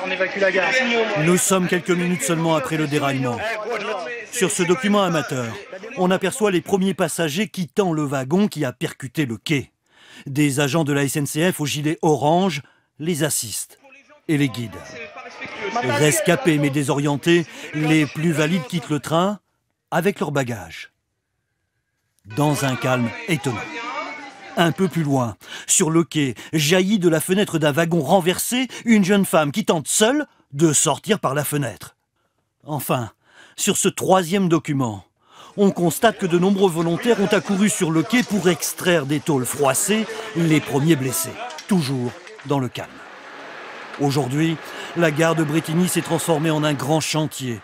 on évacue la gare. Nous sommes quelques minutes seulement après le déraillement. Sur ce document amateur, on aperçoit les premiers passagers quittant le wagon qui a percuté le quai. Des agents de la SNCF au gilet orange les assistent et les guident. Rescapés mais désorientés, les plus valides quittent le train avec leurs bagages. Dans un calme étonnant. Un peu plus loin, sur le quai, jaillit de la fenêtre d'un wagon renversé une jeune femme qui tente seule de sortir par la fenêtre. Enfin, sur ce troisième document, on constate que de nombreux volontaires ont accouru sur le quai pour extraire des tôles froissées les premiers blessés, toujours dans le calme. Aujourd'hui, la gare de Brétigny s'est transformée en un grand chantier.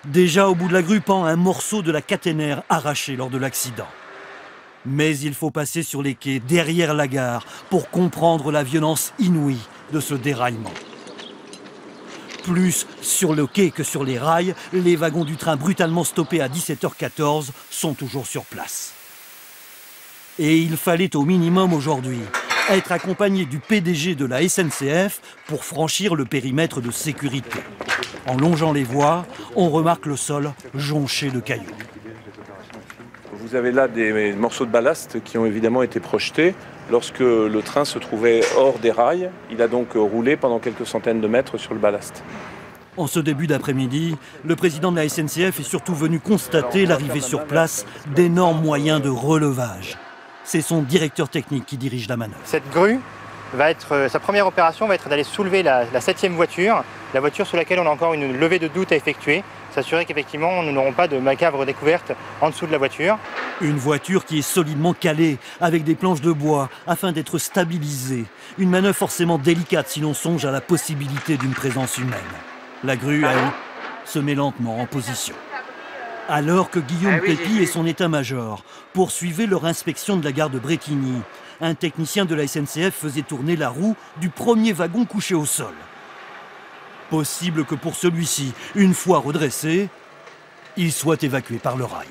Déjà au bout de la grue pend un morceau de la caténaire arraché lors de l'accident. Mais il faut passer sur les quais derrière la gare pour comprendre la violence inouïe de ce déraillement. Plus sur le quai que sur les rails, les wagons du train brutalement stoppés à 17h14 sont toujours sur place. Et il fallait au minimum aujourd'hui être accompagné du PDG de la SNCF pour franchir le périmètre de sécurité. En longeant les voies, on remarque le sol jonché de cailloux. Vous avez là des morceaux de ballast qui ont évidemment été projetés lorsque le train se trouvait hors des rails. Il a donc roulé pendant quelques centaines de mètres sur le ballast. En ce début d'après-midi, le président de la SNCF est surtout venu constater l'arrivée sur place d'énormes moyens de relevage. C'est son directeur technique qui dirige la manœuvre. Cette grue va être, sa première opération va être d'aller soulever la 7e voiture, la voiture sur laquelle on a encore une levée de doute à effectuer, s'assurer qu'effectivement nous n'aurons pas de macabre découverte en dessous de la voiture. Une voiture qui est solidement calée avec des planches de bois afin d'être stabilisée. Une manœuvre forcément délicate si l'on songe à la possibilité d'une présence humaine. La grue, elle, se met lentement en position. Alors que Guillaume Pépi et son état-major poursuivaient leur inspection de la gare de Brétigny, un technicien de la SNCF faisait tourner la roue du premier wagon couché au sol. Possible que pour celui-ci, une fois redressé, il soit évacué par le rail.